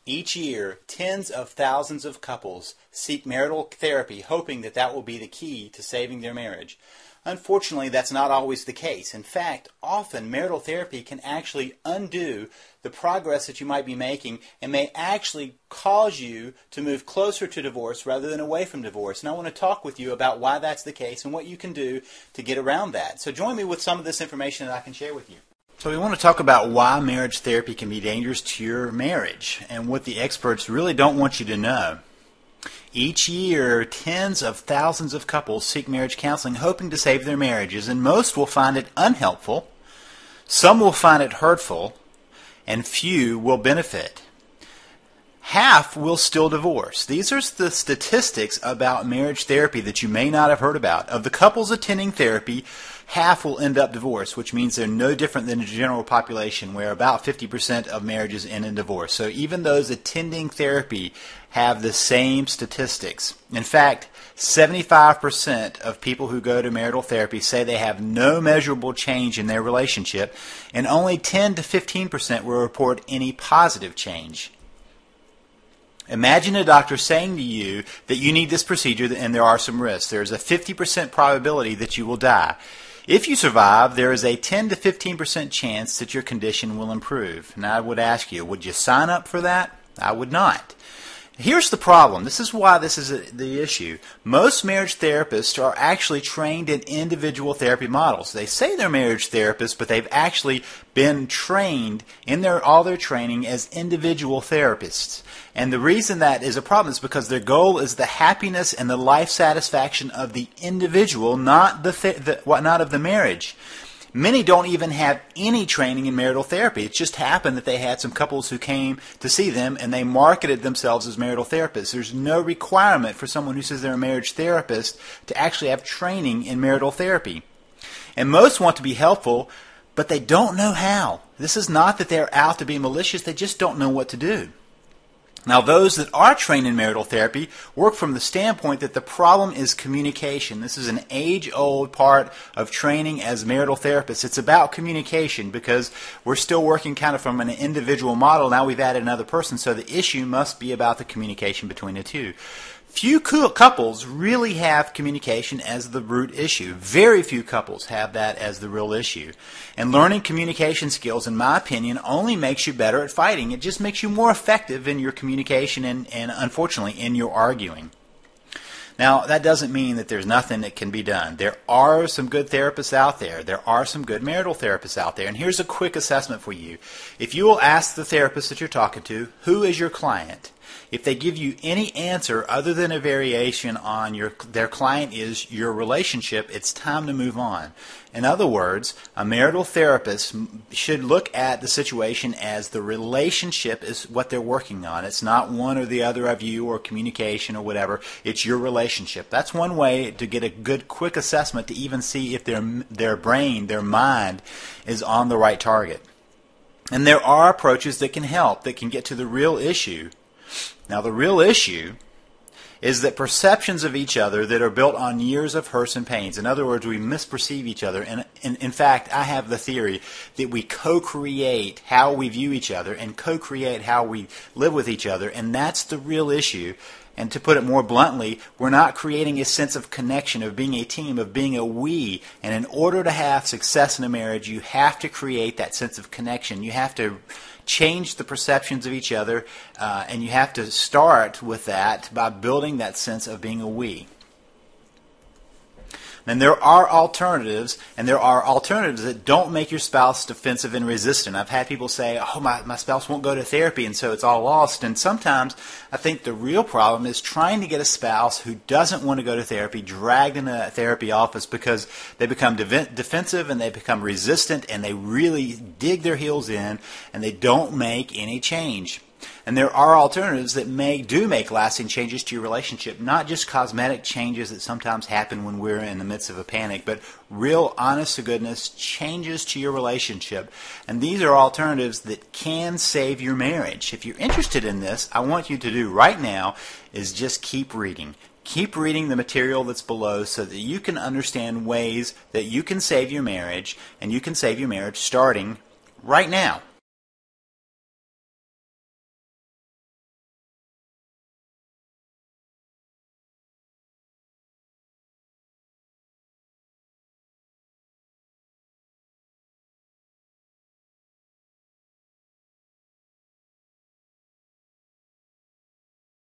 Each year, tens of thousands of couples seek marital therapy, hoping that that will be the key to saving their marriage. Unfortunately, that's not always the case. In fact, often marital therapy can actually undo the progress that you might be making and may actually cause you to move closer to divorce rather than away from divorce. And I want to talk with you about why that's the case and what you can do to get around that. So join me with some of this information that I can share with you. So we want to talk about why marriage therapy can be dangerous to your marriage and what the experts really don't want you to know. Each year, tens of thousands of couples seek marriage counseling hoping to save their marriages, and most will find it unhelpful, some will find it hurtful, and few will benefit. Half will still divorce. These are the statistics about marriage therapy that you may not have heard about. Of the couples attending therapy, half will end up divorced, which means they're no different than the general population, where about 50% of marriages end in divorce. So even those attending therapy have the same statistics. In fact, 75% of people who go to marital therapy say they have no measurable change in their relationship, and only 10 to 15% will report any positive change. Imagine a doctor saying to you that you need this procedure and there are some risks. There is a 50% probability that you will die. If you survive, there is a 10 to 15% chance that your condition will improve. Now I would ask you, would you sign up for that? I would not. Here's the problem. This is why this is the issue. Most marriage therapists are actually trained in individual therapy models. They say they're marriage therapists, but they've actually been trained in all their training as individual therapists. And the reason that is a problem is because their goal is the happiness and the life satisfaction of the individual, not of the marriage. Many don't even have any training in marital therapy. It just happened that they had some couples who came to see them and they marketed themselves as marital therapists. There's no requirement for someone who says they're a marriage therapist to actually have training in marital therapy. And most want to be helpful, but they don't know how. This is not that they're out to be malicious, they just don't know what to do. Now, those that are trained in marital therapy work from the standpoint that the problem is communication. This is an age-old part of training as marital therapists. It's about communication because we're still working kind of from an individual model. Now we've added another person, so the issue must be about the communication between the two. Few couples really have communication as the root issue. Very few couples have that as the real issue. And learning communication skills, in my opinion, only makes you better at fighting. It just makes you more effective in your communication and unfortunately, in your arguing. Now, that doesn't mean that there's nothing that can be done. There are some good therapists out there. There are some good marital therapists out there. And here's a quick assessment for you. If you will ask the therapist that you're talking to, who is your client? If they give you any answer other than a variation on their client is your relationship, it's time to move on. In other words, a marital therapist should look at the situation as the relationship is what they're working on. It's not one or the other of you or communication or whatever. It's your relationship. That's one way to get a good quick assessment to even see if their brain, their mind, is on the right target. And there are approaches that can help, that can get to the real issue. Now, the real issue is that perceptions of each other that are built on years of hurts and pains. In other words, we misperceive each other. And in fact, I have the theory that we co-create how we view each other and co-create how we live with each other. And that's the real issue. And to put it more bluntly, we're not creating a sense of connection, of being a team, of being a we. And in order to have success in a marriage, you have to create that sense of connection. You have to change the perceptions of each other, and you have to start with that by building that sense of being a we. And there are alternatives, and there are alternatives that don't make your spouse defensive and resistant. I've had people say, oh, my spouse won't go to therapy, and so it's all lost. And sometimes I think the real problem is trying to get a spouse who doesn't want to go to therapy dragged in a therapy office because they become defensive and they become resistant and they really dig their heels in and they don't make any change. And there are alternatives that do make lasting changes to your relationship, not just cosmetic changes that sometimes happen when we're in the midst of a panic, but real, honest-to-goodness changes to your relationship. And these are alternatives that can save your marriage. If you're interested in this, I want you to do right now is just keep reading. Keep reading the material that's below so that you can understand ways that you can save your marriage, and you can save your marriage starting right now.